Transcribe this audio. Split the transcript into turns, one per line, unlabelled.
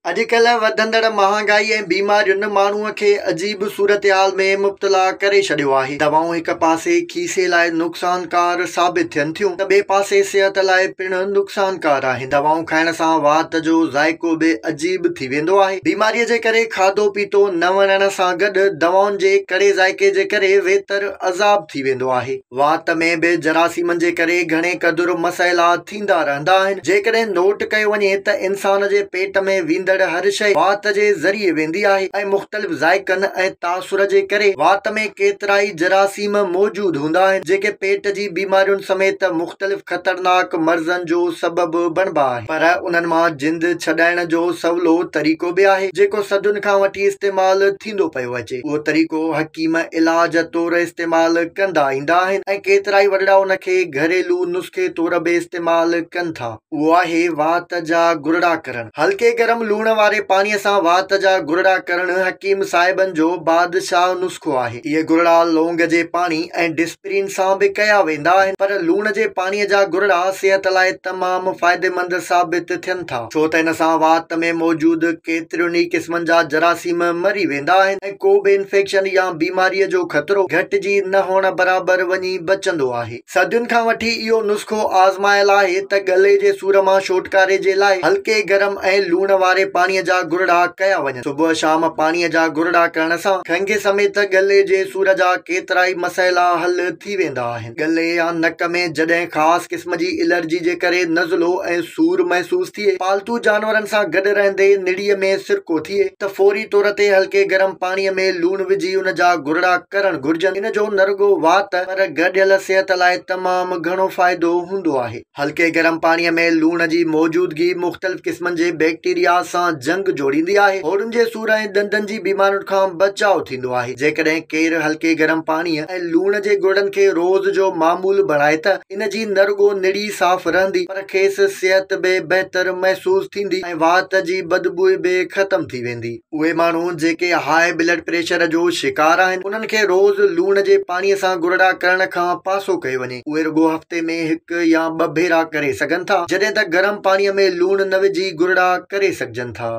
अॼुकल्ह वधंदड़ महांगाई ऐं बीमारियुनि माण्हूअ खे अजीब सूरतहाल में मुब्तला करे छॾियो आहे। दवाऊं हिक पासे खीसे लाइ नुक़सानकार साबित थियनि थियूं त ॿिए पासे सिहत लाइ पिणु नुक़सानकार आहिनि। दवाऊं खाइण सां वात जो ज़ाइको बि अजीब थी वेंदो आहे। बीमारीअ जे करे खाधो पीतो न वणण सां गॾु दवाउनि जे कड़े ज़ाइके जे करे वेतर अज़ाब थी वेंदो आहे। वात में बि जरासीमनि जे करे घणे क़दुरु मसइला थींदा रहंदा आहिनि। जेकॾहिं नोट कयो वञे त इंसान जे पेट में वींदड़ हर शइ वात जे ज़रिए वेंदी आहे ऐं मुख़्तलिफ़ ज़ाइकनि ऐं तासुर जे करे वात में केतिरा ई जरासीम मौजूद हूंदा आहिनि जेके पेट जी बीमारियुनि समेत मुख़्तलिफ़ ख़तरनाक मर्ज़नि जो सबबु बणिबा आहिनि। पर उन्हनि मां जिंद छॾाइण जो सवलो तरीक़ो बि आहे जेको सदियुनि खां वठी इस्तेमालु थींदो पियो अचे। उहो तरीक़ो हकीम इलाज तौरु इस्तेमालु कंदा ईंदा आहिनि ऐं केतिरा ई वॾड़ा उनखे घरेलू नुस्खे तौरु बि इस्तेमालु कनि था। उहो आहे वात जा गुरड़ा करणु। हल्के गरम लूण वारे पाणीअ सां वात जा गुरड़ा करणु हकीम साहिबनि जो बादशाह नुस्ख़ो आहे। इहे गुरड़ा लौंग जे पाणी ऐं डिस्प्रिन सां बि कया वेंदा आहिनि, पर लूण जे पाणीअ जा गुरड़ा सिहत लाइ तमामु फ़ाइदेमंद साबित थियनि था, छो त इन सां वात में मौजूद केतिरियुनि ई क़िस्मनि जा जरासीम मरी वेंदा आहिनि ऐं को बि इंफेक्शन या बीमारीअ जो ख़तरो घटिजी न हुअण बराबरि वञी बचंदो आहे। सदियुनि खां वठी इहो नुस्ख़ो आज़मायल आहे त गले जे सूर मां छुटकारे जे लाइ हल्के गरम ऐं लूण वारे पाणीअ जा गुरड़ा कया वञनि। सुबुह शाम पाणीअ जा गुरड़ा करण सां खंघि समेत गले जे सूर जा केतिरा ई मसइला हल थी वेंदा आहिनि। गले या नक में जॾहिं ख़ासि क़िस्म जी एलर्जी जे करे नज़लो ऐं सूर महसूस थिए, पालतू जानवरनि सां गॾु रहंदे निड़ीअ में सिरको थिए त फौरी तौर ते हल्के गरम पाणीअ में लूण विझी उन जा गुरड़ा करणु घुर्जनि। इन जो न रुगो वात पर गॾियल सिहत लाइ तमामु घणो फ़ाइदो हूंदो आहे। हल्के गरम पाणीअ में लूण जी मौजूदगी मुख़्तलिफ़ क़िस्मनि जे बैक्टीरिया सां जंग जोड़ींदी आहे। होड़ुनि जे सूर ऐं दंदनि जी बीमारियुनि खां बचाव थींदो आहे। जेकॾहिं केरु हल्के गरम पाणीअ ऐं लूण जे गुरड़नि खे रोज़ जो मामूल बणाए त इन जी न रुगो निड़ी साफ़ रहंदी पर खेसि सिहत बि बहितर महसूस थींदी ऐं वात जी बदबू बि ख़तम थी वेंदी। उहे माण्हू जेके हाई ब्लड प्रेशर जो शिकार आहिनि, उन्हनि खे रोज़ लूण जे पाणीअ सां गुरड़ा करण खां पासो कयो वञे। उहे रुगो हफ़्ते में हिकु या ॿ भेरा करे सघनि था, जॾहिं त गरम पाणीअ में लूण न विझी गुरड़ा करे सघजनि था।